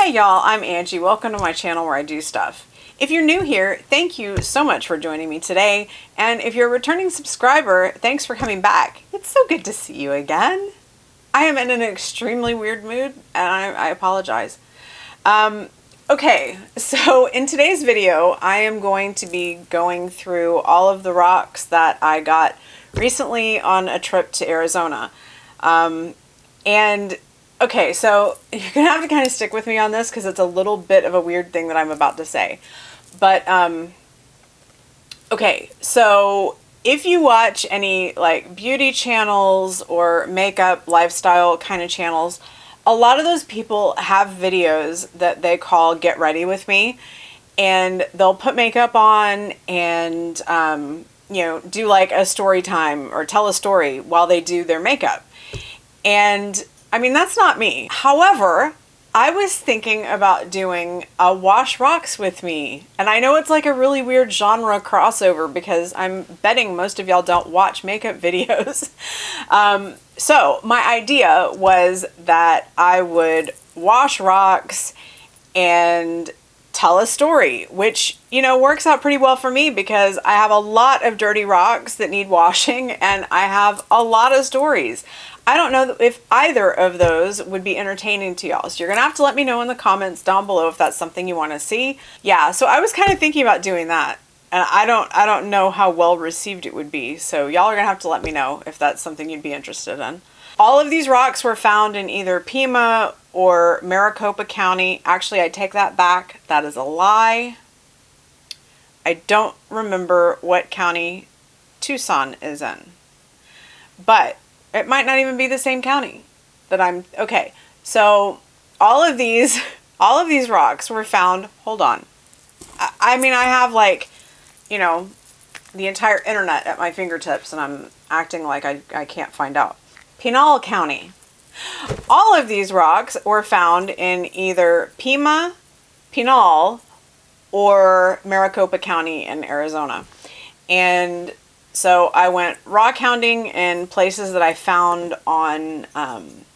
Hey y'all, I'm Angie. Welcome to my channel where I do stuff. If you're new here, thank you so much for joining me today. And if you're a returning subscriber, thanks for coming back. It's so good to see you again. I am in an extremely weird mood and I apologize. Okay, so in today's video, I am going to be going through all of the rocks that I got recently on a trip to Arizona. Okay, so you're going to have to kind of stick with me on this because it's a little bit of a weird thing that I'm about to say. But, okay, so if you watch any like beauty channels or makeup lifestyle kind of channels, a lot of those people have videos that they call Get Ready With Me. And they'll put makeup on and, you know, do like a story time or tell a story while they do their makeup. And I mean, that's not me. However, I was thinking about doing a wash rocks with me. And I know it's like a really weird genre crossover because I'm betting most of y'all don't watch makeup videos. So my idea was that I would wash rocks and tell a story, which, you know, works out pretty well for me because I have a lot of dirty rocks that need washing and I have a lot of stories. I don't know if either of those would be entertaining to y'all. So you're going to have to let me know in the comments down below if that's something you want to see. Yeah, so I was kind of thinking about doing that. And I don't know how well received it would be. So y'all are going to have to let me know if that's something you'd be interested in. All of these rocks were found in either Pima or Maricopa County. Actually, I take that back. That is a lie. I don't remember what county Tucson is in. But it might not even be the same county that I'm... Okay, so all of these rocks were found... Hold on. I mean, I have like, you know, the entire internet at my fingertips and I'm acting like I can't find out. Pinal County. All of these rocks were found in either Pima, Pinal, or Maricopa County in Arizona. And so I went rockhounding in places that I found on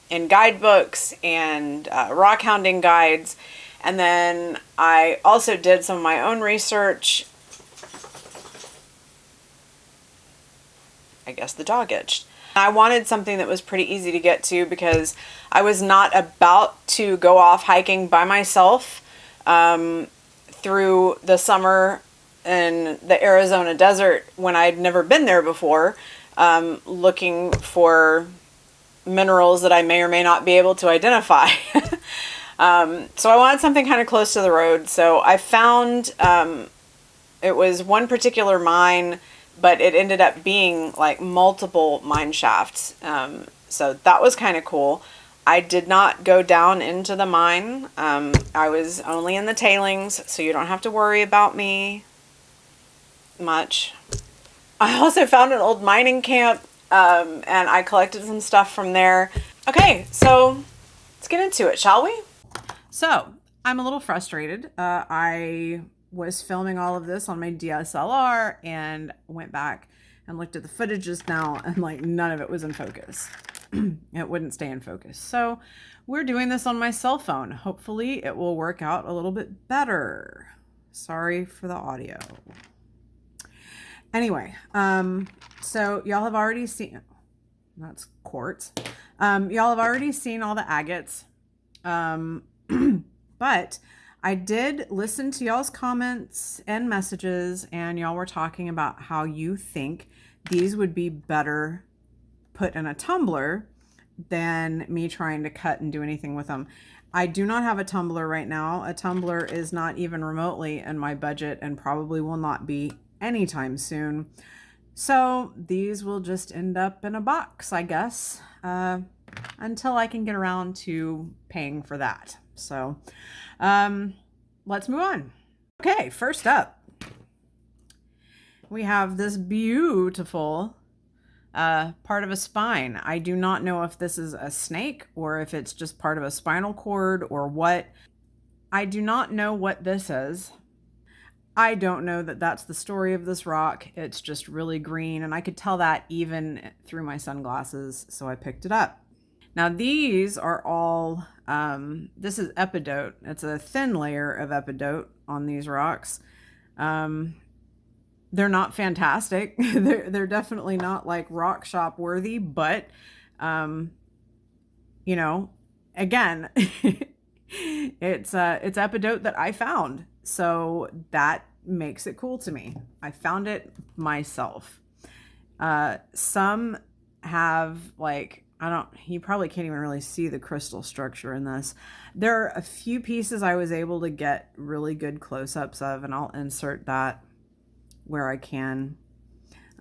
in guidebooks and rockhounding guides. And then I also did some of my own research. I guess the dog itched. I wanted something that was pretty easy to get to because I was not about to go off hiking by myself through the summer in the Arizona desert when I'd never been there before, looking for minerals that I may or may not be able to identify. So I wanted something kind of close to the road. So I found, it was one particular mine, but it ended up being like multiple mine shafts. So that was kind of cool. I did not go down into the mine. I was only in the tailings, so you don't have to worry about me much. I also found an old mining camp, and I collected some stuff from there. Okay, so let's get into it, shall we? So I'm a little frustrated. I was filming all of this on my DSLR and went back and looked at the footage just now and like none of it was in focus. It wouldn't stay in focus. So we're doing this on my cell phone. Hopefully it will work out a little bit better. Sorry for the audio. Anyway, so y'all have already seen, that's quartz. Y'all have already seen all the agates. But I did listen to y'all's comments and messages, and y'all were talking about how you think these would be better put in a tumbler than me trying to cut and do anything with them. I do not have a tumbler right now. A tumbler is not even remotely in my budget and probably will not be anytime soon. So these will just end up in a box, I guess, until I can get around to paying for that. So let's move on. Okay, first up, we have this beautiful part of a spine. I do not know if this is a snake or if it's just part of a spinal cord or what. I do not know what this is. I don't know that that's the story of this rock. It's just really green, and I could tell that even through my sunglasses, so I picked it up. Now these are all, this is Epidote. It's a thin layer of Epidote on these rocks. They're not fantastic. They're definitely not like rock shop worthy, but, you know, again, it's Epidote that I found. So that makes it cool to me. I found it myself. Some have like, you probably can't even really see the crystal structure in this. There are a few pieces I was able to get really good close-ups of, and I'll insert that where I can.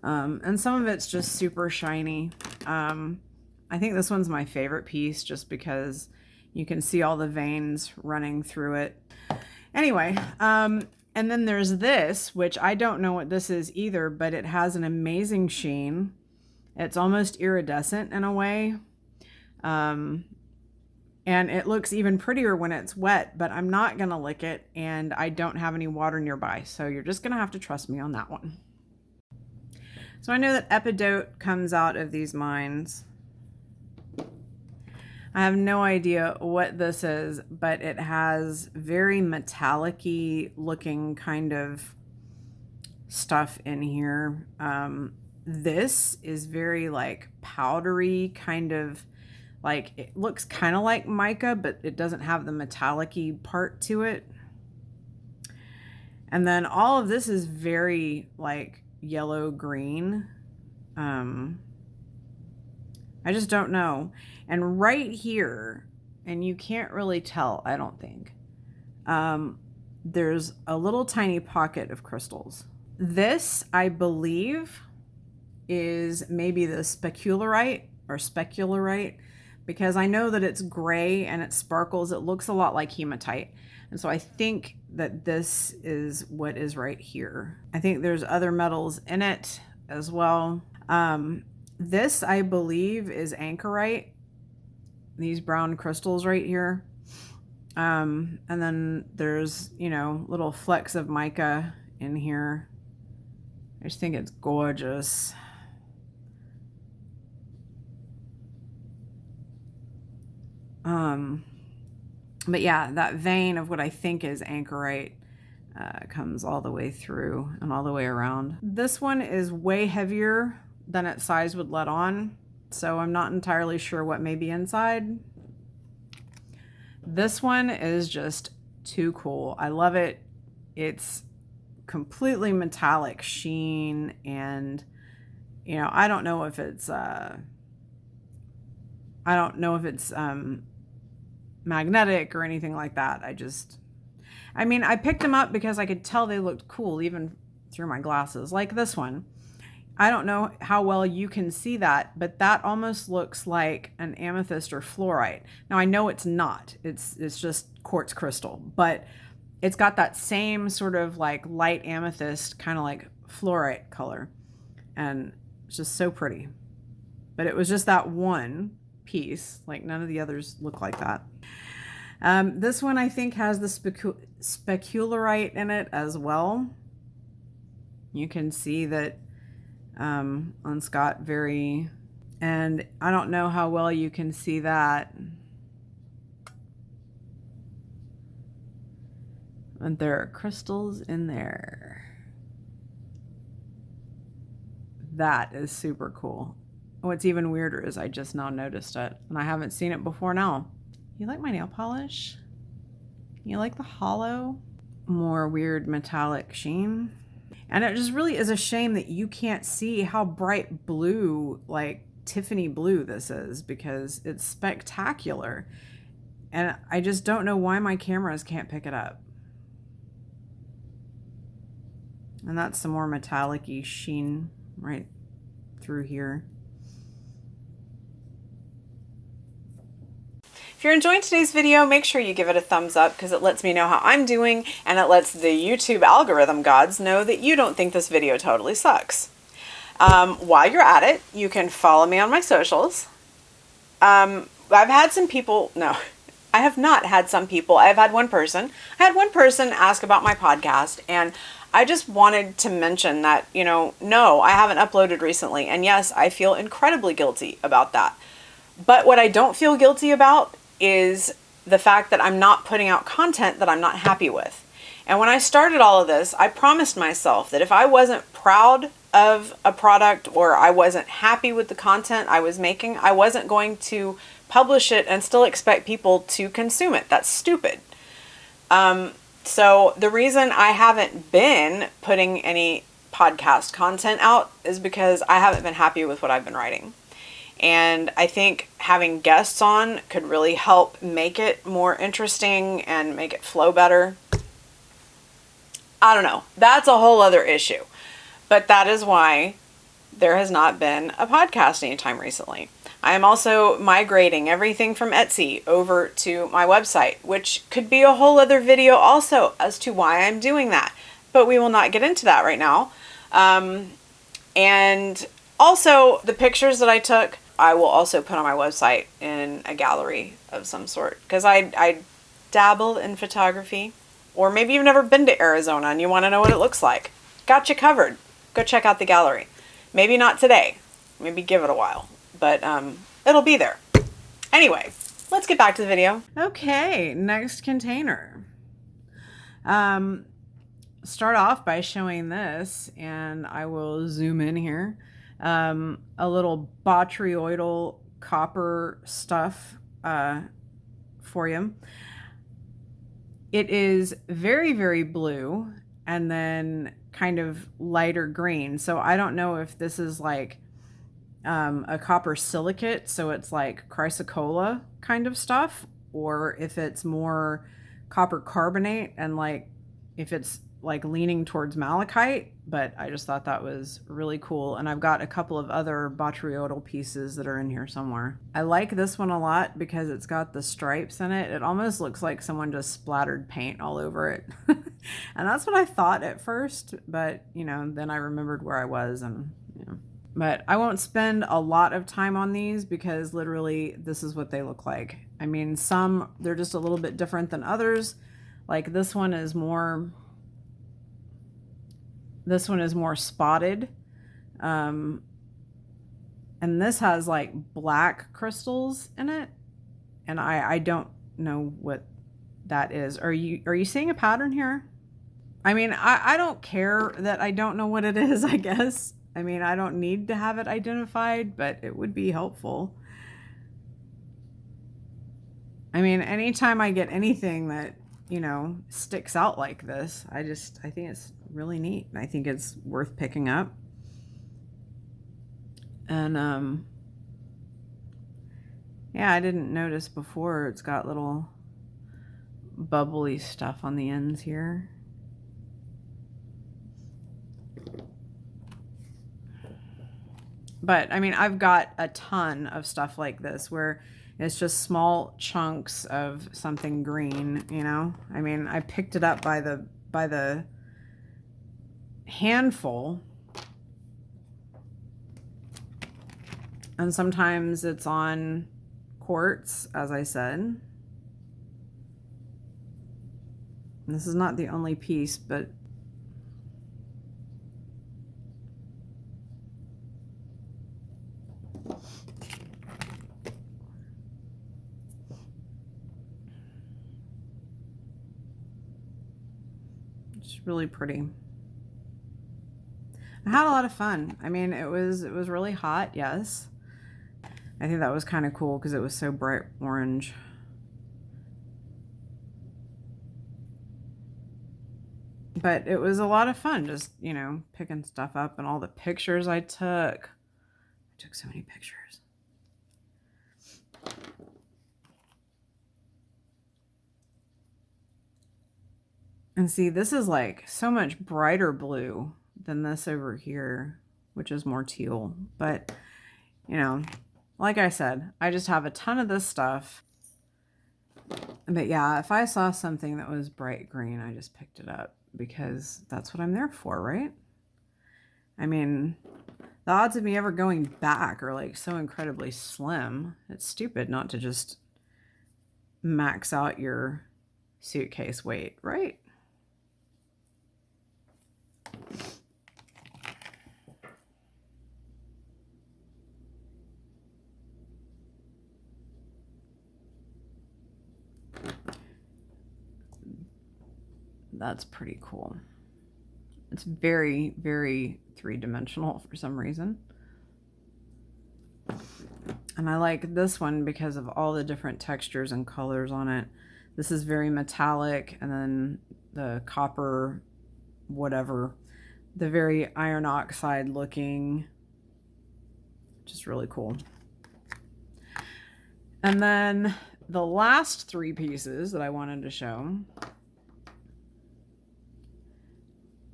And some of it's just super shiny. I think this one's my favorite piece just because you can see all the veins running through it. Anyway, and then there's this, which I don't know what this is either, but it has an amazing sheen. It's almost iridescent in a way. And it looks even prettier when it's wet, but I'm not going to lick it, and I don't have any water nearby. So you're just going to have to trust me on that one. So I know that Epidote comes out of these mines. I have no idea what this is, but it has very metallic-y looking kind of stuff in here. This is very like powdery kind of, like it looks kind of like mica, but it doesn't have the metallic-y part to it. And then all of this is very like yellow green. I just don't know. And right here, and you can't really tell, I don't think, there's a little tiny pocket of crystals. This, I believe, is maybe the specularite or specularite, because I know that it's gray and it sparkles. It looks a lot like hematite. And so I think that this is what is right here. I think there's other metals in it as well. This, I believe, is ankerite. These brown crystals right here. And then there's, you know, little flecks of mica in here. I just think it's gorgeous. But yeah, that vein of what I think is ankerite comes all the way through and all the way around. This one is way heavier than its size would let on, so I'm not entirely sure what may be inside. This one is just too cool. I love it. It's completely metallic sheen, and you know, I don't know if it's magnetic or anything like that. I mean, I picked them up because I could tell they looked cool even through my glasses, like this one. I don't know how well you can see that, but that almost looks like an amethyst or fluorite. Now I know it's not, it's just quartz crystal, but it's got that same sort of like light amethyst, kind of like fluorite color. And it's just so pretty. But it was just that one piece, like none of the others look like that. This one I think has the specularite in it as well. You can see that on Scott and I don't know how well you can see that. And there are crystals in there. That is super cool. What's even weirder is I just now noticed it, and I haven't seen it before now. You like my nail polish? You like the holo? More weird metallic sheen. And it just really is a shame that you can't see how bright blue, like Tiffany blue this is, because it's spectacular. And I just don't know why my cameras can't pick it up. And that's some more metallic-y sheen right through here. If you're enjoying today's video, make sure you give it a thumbs up because it lets me know how I'm doing, and it lets the YouTube algorithm gods know that you don't think this video totally sucks. While you're at it, you can follow me on my socials. I've had some people, no, I have not had some people. I've had one person. I had one person ask about my podcast, and I just wanted to mention that, you know, no, I haven't uploaded recently. And yes, I feel incredibly guilty about that. But what I don't feel guilty about is the fact that I'm not putting out content that I'm not happy with. And when I started all of this, I promised myself that if I wasn't proud of a product or I wasn't happy with the content I was making, I wasn't going to publish it and still expect people to consume it. That's stupid. So the reason I haven't been putting any podcast content out is because I haven't been happy with what I've been writing. And I think having guests on could really help make it more interesting and make it flow better. I don't know. That's a whole other issue. But that is why there has not been a podcast anytime recently. I am also migrating everything from Etsy over to my website, which could be a whole other video also as to why I'm doing that. But we will not get into that right now. And also the pictures that I took, I will also put on my website in a gallery of some sort. Because I dabble in photography. Or maybe you've never been to Arizona and you want to know what it looks like. Got you covered. Go check out the gallery. Maybe not today. Maybe give it a while. But it'll be there. Anyway, let's get back to the video. Okay, next container. Start off by showing this, and I will zoom in here. A little botryoidal copper stuff for you. It is very, very blue and then kind of lighter green. So I don't know if this is like a copper silicate, so it's like chrysocolla kind of stuff, or if it's more copper carbonate and like if it's like leaning towards malachite. But I just thought that was really cool, and I've got a couple of other botryoidal pieces that are in here somewhere. I like this one a lot because it's got the stripes in it. It almost looks like someone just splattered paint all over it. And that's what I thought at first, but you know, then I remembered where I was, and you know. But I won't spend a lot of time on these because literally this is what they look like. I mean, some, they're just a little bit different than others. Like this one is more spotted. And this has like black crystals in it. And I don't know what that is. Are you seeing a pattern here? I mean, I don't care that I don't know what it is, I guess. I mean, I don't need to have it identified, but it would be helpful. I mean, anytime I get anything that, you know, sticks out like this, I think it's really neat. I think it's worth picking up. And, yeah, I didn't notice before it's got little bubbly stuff on the ends here. But I mean, I've got a ton of stuff like this where it's just small chunks of something green, you know? I mean, I picked it up by the handful. And sometimes it's on quartz, as I said. And this is not the only piece, but it's really pretty. I had a lot of fun. I mean, it was really hot, yes. I think that was kind of cool because it was so bright orange. But it was a lot of fun just, you know, picking stuff up, and all the pictures I took. I took so many pictures. And see, this is like so much brighter blue than this over here, which is more teal. But, you know, like I said, I just have a ton of this stuff. But yeah, if I saw something that was bright green, I just picked it up because that's what I'm there for, right? I mean, the odds of me ever going back are like so incredibly slim. It's stupid not to just max out your suitcase weight, right? that's pretty cool. It's very, very three-dimensional for some reason. And I like this one because of all the different textures and colors on it. This is very metallic, and then the copper, whatever, the very iron oxide looking, just really cool. And then the last three pieces that I wanted to show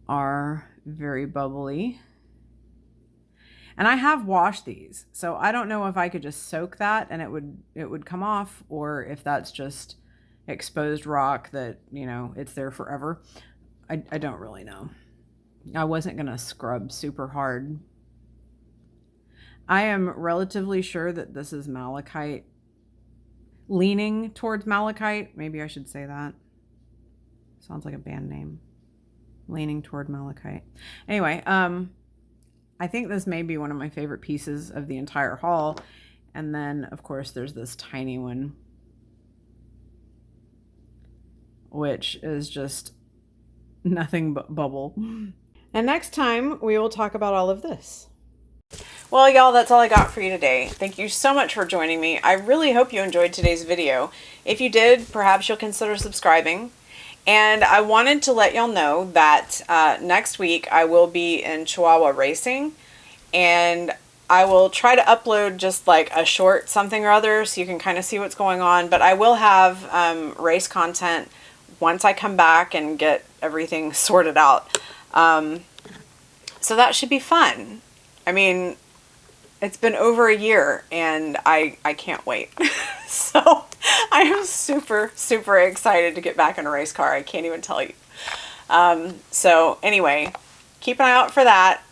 are very bubbly. And I have washed these, so I don't know if I could just soak that and it would come off, or if that's just exposed rock that, you know, it's there forever. I don't really know. I wasn't gonna scrub super hard. I am relatively sure that this is malachite, leaning towards malachite. Maybe I should say that. Sounds like a band name. Leaning toward malachite. Anyway, I think this may be one of my favorite pieces of the entire haul. And then, of course, there's this tiny one, which is just nothing but bubble. And next time, we will talk about all of this. Well, y'all, that's all I got for you today. Thank you so much for joining me. I really hope you enjoyed today's video. If you did, perhaps you'll consider subscribing. And I wanted to let y'all know that next week I will be in Chihuahua racing, and I will try to upload just like a short something or other so you can kind of see what's going on. But I will have race content once I come back and get everything sorted out. So that should be fun. I mean, it's been over a year and I can't wait. So I am super, super excited to get back in a race car. I can't even tell you. So anyway, keep an eye out for that.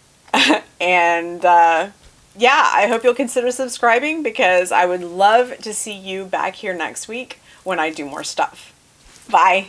And yeah, I hope you'll consider subscribing, because I would love to see you back here next week when I do more stuff. Bye.